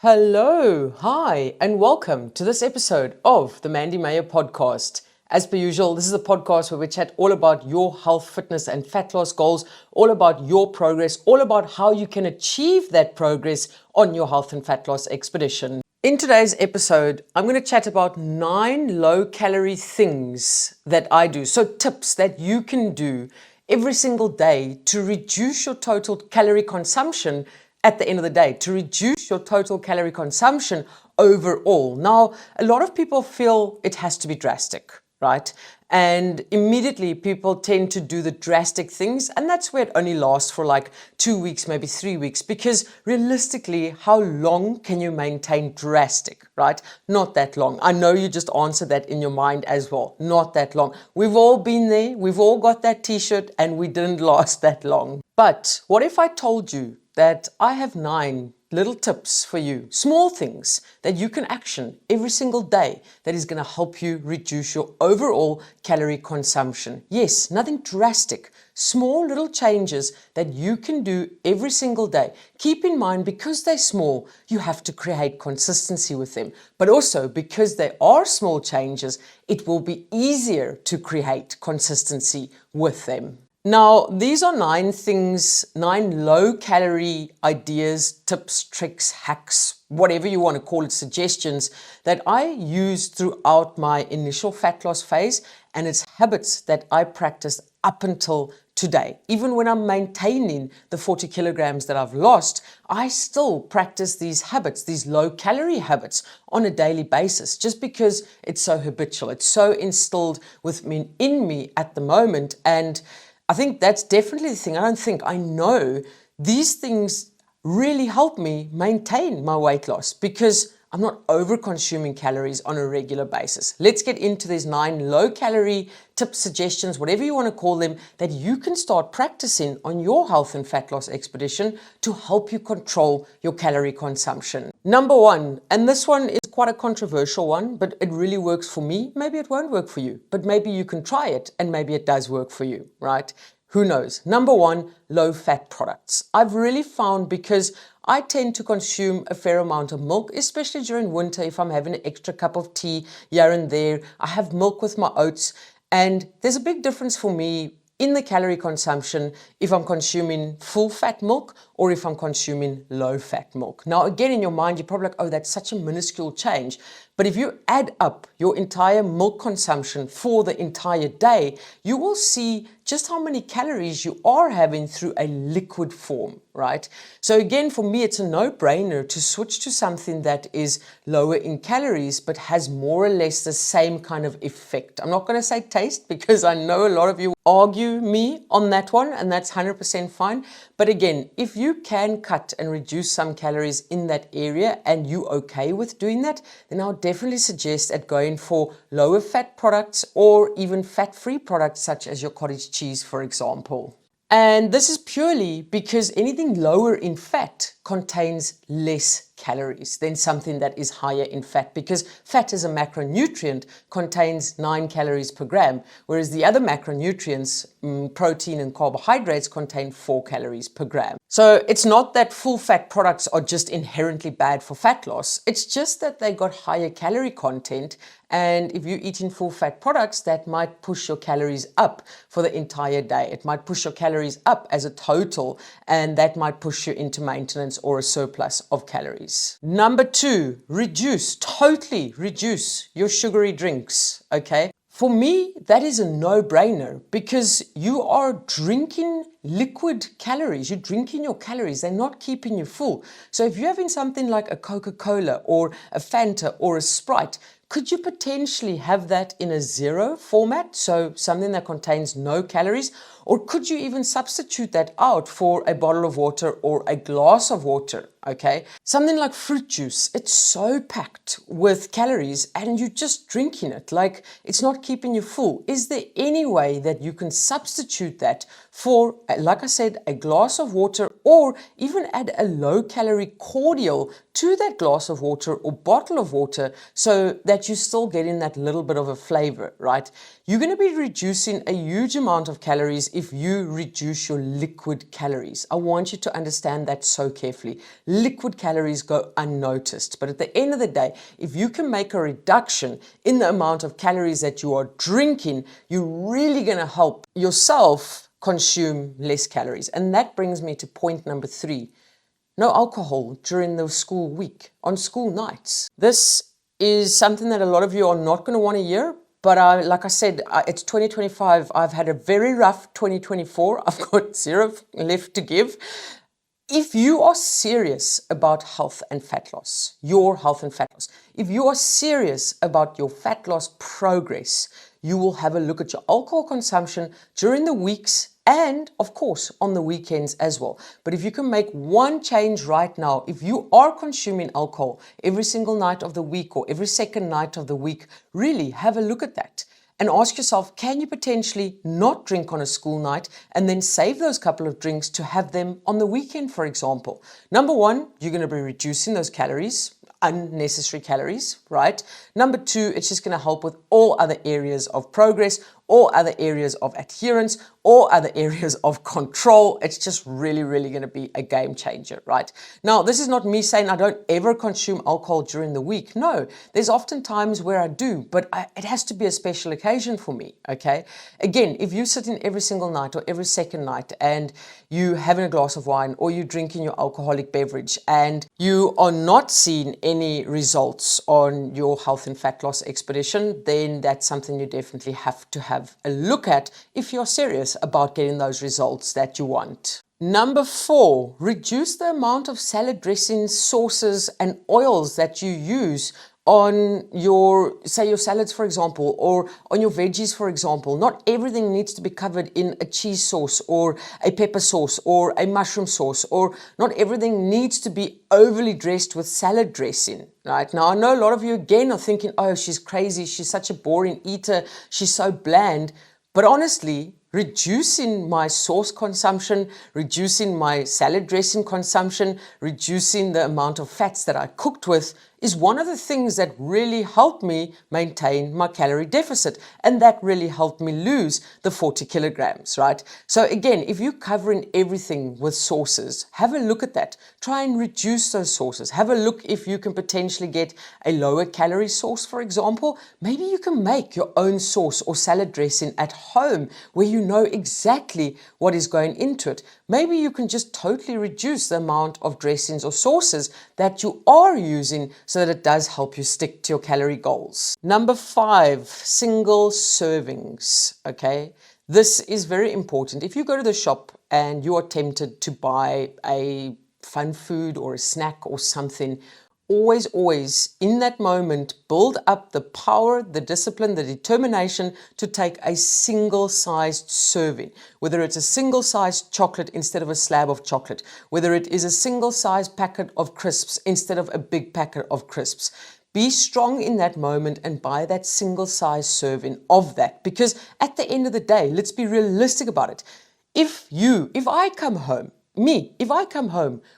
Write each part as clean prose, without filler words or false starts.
Hello, hi, and welcome to this episode of the Mandy Mayer podcast. As per usual, this is a podcast where we chat all about your health, fitness, and fat loss goals, all about your progress, all about how you can achieve that progress on your health and fat loss expedition. In today's episode, I'm going to chat about 9 low-calorie things that I do, so tips that you can do every single day to reduce your total calorie consumption at the end of the day, to reduce your total calorie consumption overall. Now, a lot of people feel it has to be drastic, right? And immediately people tend to do the drastic things, and that's where it only lasts for like 2 weeks, maybe 3 weeks, because realistically, how long can you maintain drastic, right? Not that long. I know you just answered that in your mind as well. Not that long. We've all been there. We've all got that t-shirt and we didn't last that long. But what if I told you that I have 9 little tips for you, small things that you can action every single day that is going to help you reduce your overall calorie consumption. Yes, nothing drastic, small little changes that you can do every single day. Keep in mind, because they're small, you have to create consistency with them. But also because they are small changes, it will be easier to create consistency with them. Now, these are 9 things, 9 low-calorie ideas, tips, tricks, hacks, whatever you want to call it, suggestions that I use throughout my initial fat loss phase, and it's habits that I practiced up until today. Even when I'm maintaining the 40 kilograms that I've lost, I still practice these habits, these low-calorie habits on a daily basis, just because it's so habitual. It's so instilled in me at the moment, and I think that's definitely the thing. I know these things really help me maintain my weight loss because I'm not over consuming calories on a regular basis. Let's get into these 9 low calorie tips, suggestions, whatever you want to call them, that you can start practicing on your health and fat loss expedition to help you control your calorie consumption. Number 1, and this one is quite a controversial one, but it really works for me. Maybe it won't work for you, but maybe you can try it and maybe it does work for you, right? Who knows? Number 1, low-fat products. I've really found, because I tend to consume a fair amount of milk, especially during winter if I'm having an extra cup of tea here and there. I have milk with my oats, and there's a big difference for me in the calorie consumption if I'm consuming full-fat milk or if I'm consuming low-fat milk. Now, again, in your mind, you're probably like, oh, that's such a minuscule change. But if you add up your entire milk consumption for the entire day, you will see just how many calories you are having through a liquid form, right? So again, for me, it's a no-brainer to switch to something that is lower in calories, but has more or less the same kind of effect. I'm not going to say taste, because I know a lot of you argue me on that one, and that's 100% fine. But again, if you can cut and reduce some calories in that area and you okay with doing that, then I'll definitely suggest at going for lower fat products or even fat-free products such as your cottage cheese, for example. And this is purely because anything lower in fat contains less calories than something that is higher in fat, because fat as a macronutrient contains 9 calories per gram, whereas the other macronutrients, protein and carbohydrates, contain 4 calories per gram. So it's not that full fat products are just inherently bad for fat loss. It's just that they got higher calorie content, and if you're eating full fat products, that might push your calories up for the entire day. It might push your calories up as a total, and that might push you into maintenance or a surplus of calories. Number 2, totally reduce your sugary drinks, okay? For me, that is a no-brainer, because you are drinking liquid calories. You're drinking your calories. They're not keeping you full. So if you're having something like a Coca-Cola or a Fanta or a Sprite, could you potentially have that in a 0 format, so something that contains no calories? Or could you even substitute that out for a bottle of water or a glass of water, okay? Something like fruit juice, it's so packed with calories and you're just drinking it, like it's not keeping you full. Is there any way that you can substitute that for like I said, a glass of water, or even add a low-calorie cordial to that glass of water or bottle of water so that you still get in that little bit of a flavor, right? You're going to be reducing a huge amount of calories if you reduce your liquid calories. I want you to understand that so carefully. Liquid calories go unnoticed, but at the end of the day, if you can make a reduction in the amount of calories that you are drinking, you're really going to help yourself consume less calories. And that brings me to point number 3. No alcohol during the school week, on school nights. This is something that a lot of you are not going to want to hear, but like I said, it's 2025. I've had a very rough 2024. I've got 0 left to give. If you are serious about health and fat loss, your health and fat loss, if you are serious about your fat loss progress, you will have a look at your alcohol consumption during the weeks and, of course, on the weekends as well. But if you can make one change right now, if you are consuming alcohol every single night of the week or every second night of the week, really have a look at that. And ask yourself, can you potentially not drink on a school night and then save those couple of drinks to have them on the weekend, for example? Number 1, you're going to be reducing those calories, unnecessary calories, right? Number 2, it's just going to help with all other areas of progress, all other areas of adherence, all other areas of control. It's just really, really going to be a game changer, right? Now, this is not me saying I don't ever consume alcohol during the week. No, there's often times where I do, but it has to be a special occasion for me, okay? Again, if you sit in every single night or every second night and you having a glass of wine or you drinking your alcoholic beverage and you are not seeing any results on your health and fat loss expedition, then that's something you definitely have to have a look at if you're serious about getting those results that you want. Number 4, reduce the amount of salad dressings, sauces, and oils that you use on your, say your salads, for example, or on your veggies, for example. Not everything needs to be covered in a cheese sauce or a pepper sauce or a mushroom sauce, or not everything needs to be overly dressed with salad dressing, right? Now, I know a lot of you again are thinking, oh, she's crazy. She's such a boring eater. She's so bland. But honestly, reducing my sauce consumption, reducing my salad dressing consumption, reducing the amount of fats that I cooked with is one of the things that really helped me maintain my calorie deficit. And that really helped me lose the 40 kilograms, right? So again, if you're covering everything with sauces, have a look at that. Try and reduce those sauces. Have a look if you can potentially get a lower calorie sauce, for example. Maybe you can make your own sauce or salad dressing at home where you know exactly what is going into it. Maybe you can just totally reduce the amount of dressings or sauces that you are using so that it does help you stick to your calorie goals. Number 5, single servings, okay? This is very important. If you go to the shop and you are tempted to buy a fun food or a snack or something, always in that moment, build up the power, the discipline, the determination to take a single-sized serving. Whether it's a single-sized chocolate instead of a slab of chocolate, whether it is a single-sized packet of crisps instead of a big packet of crisps. Be strong in that moment and buy that single-sized serving of that. Because at the end of the day, let's be realistic about it. If I come home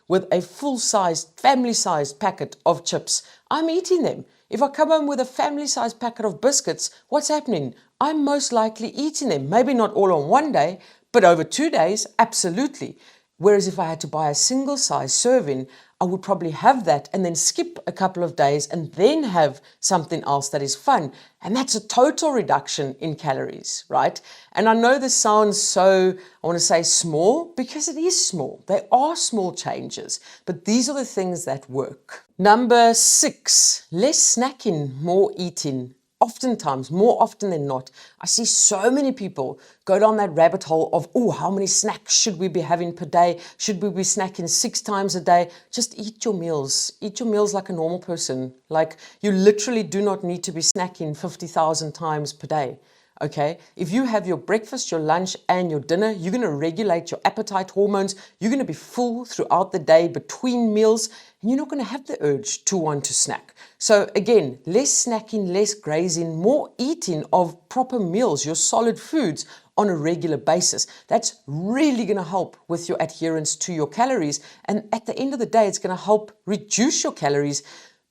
with a full-sized, family-sized packet of chips, I'm eating them. If I come home with a family-sized packet of biscuits, what's happening? I'm most likely eating them. Maybe not all on one day, but over 2 days, absolutely. Whereas if I had to buy a single-size serving, I would probably have that and then skip a couple of days and then have something else that is fun. And that's a total reduction in calories, right? And I know this sounds so, I want to say small, because it is small. They are small changes, but these are the things that work. Number 6, less snacking, more eating. Oftentimes, more often than not, I see so many people go down that rabbit hole of, oh, how many snacks should we be having per day? Should we be snacking 6 times a day? Just eat your meals. Eat your meals like a normal person. Like, you literally do not need to be snacking 50,000 times per day. Okay, if you have your breakfast, your lunch, and your dinner, you're going to regulate your appetite hormones. You're going to be full throughout the day between meals, and you're not going to have the urge to want to snack. So again, less snacking, less grazing, more eating of proper meals, your solid foods on a regular basis. That's really going to help with your adherence to your calories. And at the end of the day, it's going to help reduce your calories,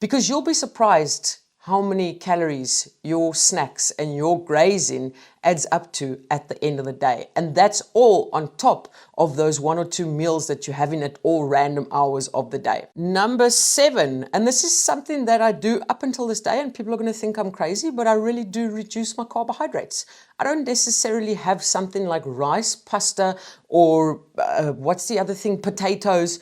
because you'll be surprised how many calories your snacks and your grazing adds up to at the end of the day. And that's all on top of those 1 or 2 meals that you're having at all random hours of the day. Number 7, and this is something that I do up until this day, and people are going to think I'm crazy, but I really do reduce my carbohydrates. I don't necessarily have something like rice, pasta, or what's the other thing, potatoes,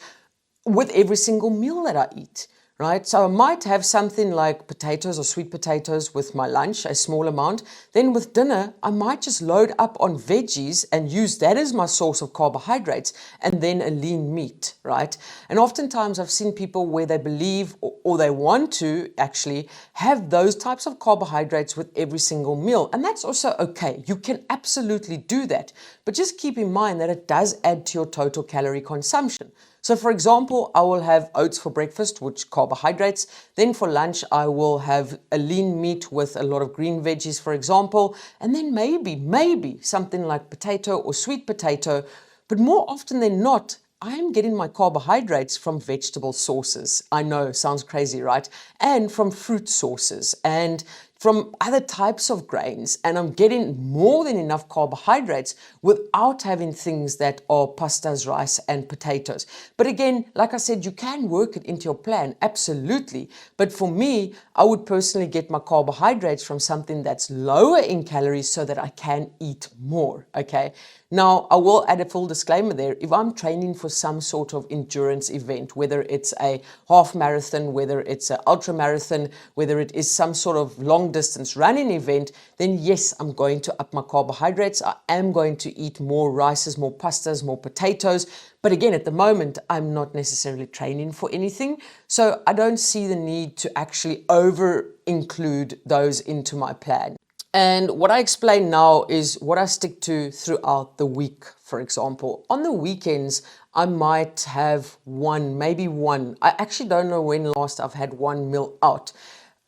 with every single meal that I eat. Right? So I might have something like potatoes or sweet potatoes with my lunch, a small amount. Then with dinner, I might just load up on veggies and use that as my source of carbohydrates, and then a lean meat, right? And oftentimes I've seen people where they believe or they want to actually have those types of carbohydrates with every single meal. And that's also okay. You can absolutely do that. But just keep in mind that it does add to your total calorie consumption. So for example, I will have oats for breakfast, which carbohydrates. Then for lunch, I will have a lean meat with a lot of green veggies, for example. And then maybe something like potato or sweet potato. But more often than not, I'm getting my carbohydrates from vegetable sources. I know, sounds crazy, right? And from fruit sources and from other types of grains. And I'm getting more than enough carbohydrates without having things that are pastas, rice, and potatoes. But again, like I said, you can work it into your plan, absolutely. But for me, I would personally get my carbohydrates from something that's lower in calories so that I can eat more, okay? Now, I will add a full disclaimer there. If I'm training for some sort of endurance event, whether it's a half marathon, whether it's an ultra marathon, whether it is some sort of long distance running event, then yes, I'm going to up my carbohydrates. I am going to eat more rices, more pastas, more potatoes. But again, at the moment, I'm not necessarily training for anything. So I don't see the need to actually over include those into my plan. And what I explain now is what I stick to throughout the week, for example. On the weekends, I might have maybe one. I actually don't know when last I've had one meal out.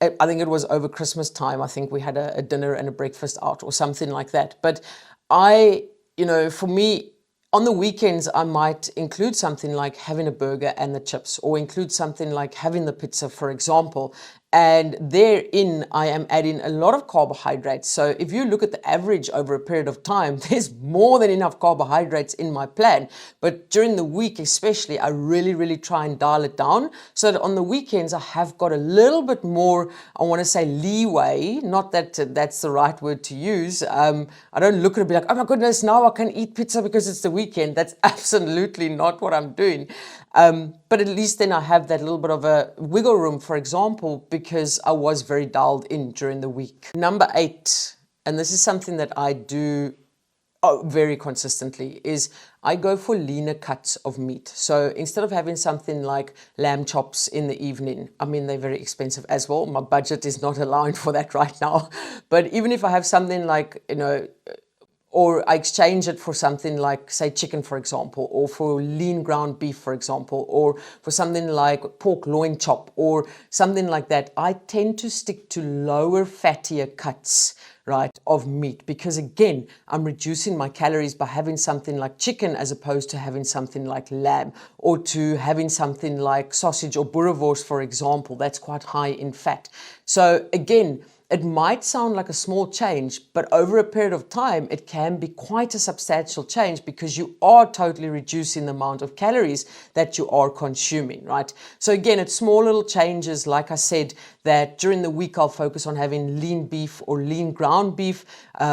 I think it was over Christmas time. I think we had a dinner and a breakfast out or something like that. But for me, on the weekends, I might include something like having a burger and the chips, or include something like having the pizza, for example. And therein, I am adding a lot of carbohydrates. So if you look at the average over a period of time, there's more than enough carbohydrates in my plan. But during the week especially, I really try and dial it down so that on the weekends, I have got a little bit more, I want to say leeway, not that that's the right word to use. I don't look at it and be like, oh my goodness, now I can eat pizza because it's the weekend. That's absolutely not what I'm doing. But at least then I have that little bit of a wiggle room, for example, because I was very dialed in during the week. Number 8, and this is something that I do very consistently, is I go for leaner cuts of meat. So instead of having something like lamb chops in the evening, I mean, they're very expensive as well. My budget is not allowing for that right now. But even if I have something like, or I exchange it for something like, say, chicken, for example, or for lean ground beef, for example, or for something like pork loin chop, or something like that, I tend to stick to lower, fattier cuts, right, of meat, because again, I'm reducing my calories by having something like chicken as opposed to having something like lamb, or to having something like sausage or boerewors, for example, that's quite high in fat. So again, it might sound like a small change, but over a period of time, it can be quite a substantial change because you are totally reducing the amount of calories that you are consuming, right? So again, it's small little changes, like I said, that during the week I'll focus on having lean beef or lean ground beef,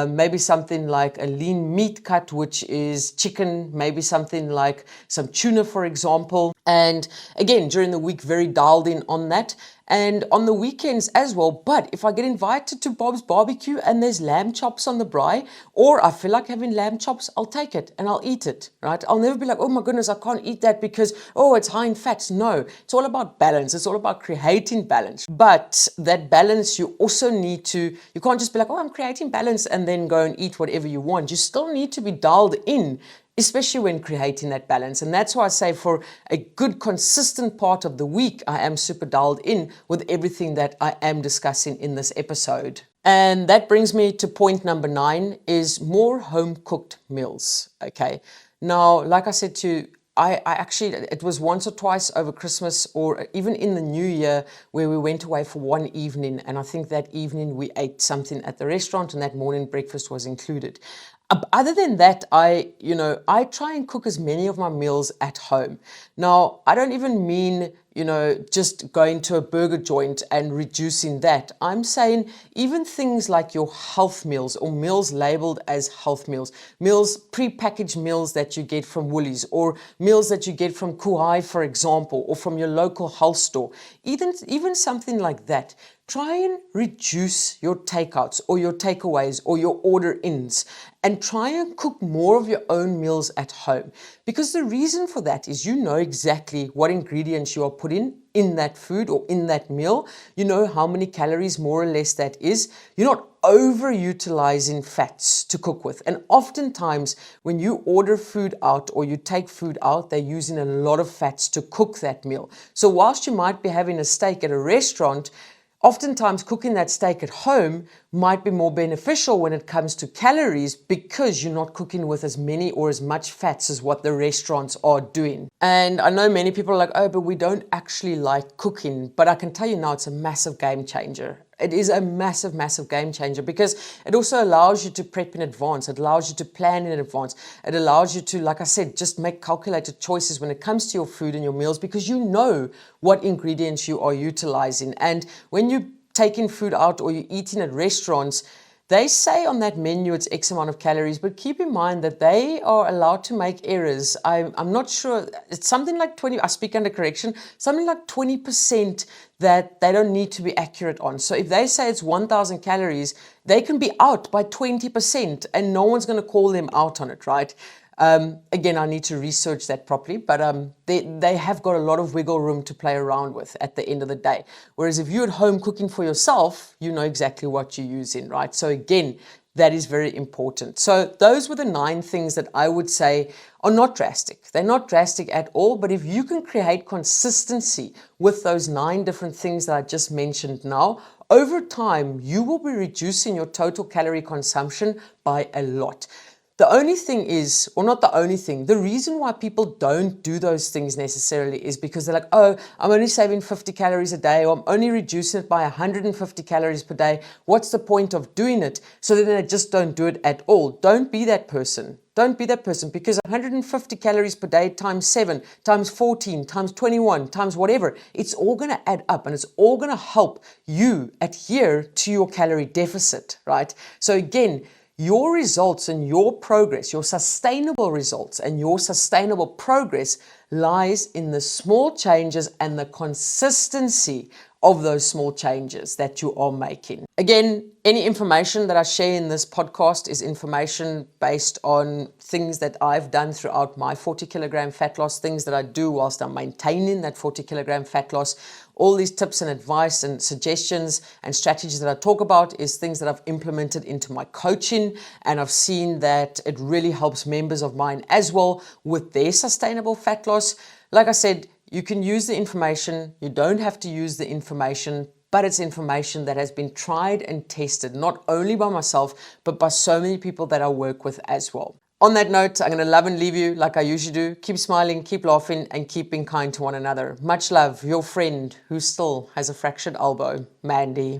maybe something like a lean meat cut, which is chicken, maybe something like some tuna, for example. And again, during the week, very dialed in on that. and on the weekends as well. But if I get invited to Bob's barbecue and there's lamb chops on the braai, or I feel like having lamb chops, I'll take it and I'll eat it, right? I'll never be like, oh my goodness, I can't eat that because, oh, it's high in fats. No, it's all about balance. It's all about creating balance. But that balance, you also need to, you can't just be like, oh, I'm creating balance and then go and eat whatever you want. You still need to be dialed in, especially when creating that balance. And that's why I say for a good consistent part of the week, I am super dialed in with everything that I am discussing in this episode. And that brings me to point number 9 is more home cooked meals. Okay. Now, like I said to you, I actually, it was once or twice over Christmas or even in the New Year where we went away for one evening. And I think that evening we ate something at the restaurant and that morning breakfast was included. Other than that, I try and cook as many of my meals at home. Now, I don't even mean, just going to a burger joint and reducing that. I'm saying even things like your health meals or meals labeled as health meals, pre-packaged meals that you get from Woolies or meals that you get from Kuhai, for example, or from your local health store, even something like that. Try and reduce your takeouts or your takeaways or your order-ins and try and cook more of your own meals at home. Because the reason for that is you know exactly what ingredients you are putting in that food or in that meal. You know how many calories more or less that is. You're not overutilizing fats to cook with. And oftentimes when you order food out or you take food out, they're using a lot of fats to cook that meal. So whilst you might be having a steak at a restaurant, oftentimes cooking that steak at home might be more beneficial when it comes to calories because you're not cooking with as many or as much fats as what the restaurants are doing. And I know many people are like, oh, but we don't actually like cooking. But I can tell you now, it's a massive game changer. It is a massive, massive game changer because it also allows you to prep in advance. It allows you to plan in advance. It allows you to, like I said, just make calculated choices when it comes to your food and your meals because you know what ingredients you are utilizing. And when you taking food out or you're eating at restaurants, they say on that menu it's X amount of calories, but keep in mind that they are allowed to make errors. I'm not sure, it's something like 20, I speak under correction, something like 20% that they don't need to be accurate on. So if they say it's 1,000 calories, they can be out by 20% and no one's going to call them out on it, right? Again, I need to research that properly, but they have got a lot of wiggle room to play around with at the end of the day. Whereas if you're at home cooking for yourself, you know exactly what you're using, right? So again, that is very important. So those were the 9 things that I would say are not drastic. They're not drastic at all, but if you can create consistency with those 9 different things that I just mentioned now, over time, you will be reducing your total calorie consumption by a lot. The only thing is, or not the only thing, the reason why people don't do those things necessarily is because they're like, oh, I'm only saving 50 calories a day, or I'm only reducing it by 150 calories per day. What's the point of doing it? So then they just don't do it at all. Don't be that person. Don't be that person because 150 calories per day times 7, times 14, times 21, times whatever, it's all going to add up and it's all going to help you adhere to your calorie deficit, right? So again, your results and your progress, your sustainable results and your sustainable progress lies in the small changes and the consistency of those small changes that you are making. Again, any information that I share in this podcast is information based on things that I've done throughout my 40 kilogram fat loss, things that I do whilst I'm maintaining that 40 kilogram fat loss. All these tips and advice and suggestions and strategies that I talk about is things that I've implemented into my coaching, and I've seen that it really helps members of mine as well with their sustainable fat loss. Like I said, you can use the information, you don't have to use the information, but it's information that has been tried and tested, not only by myself, but by so many people that I work with as well. On that note, I'm going to love and leave you like I usually do. Keep smiling, keep laughing, and keep being kind to one another. Much love, your friend who still has a fractured elbow, Mandy.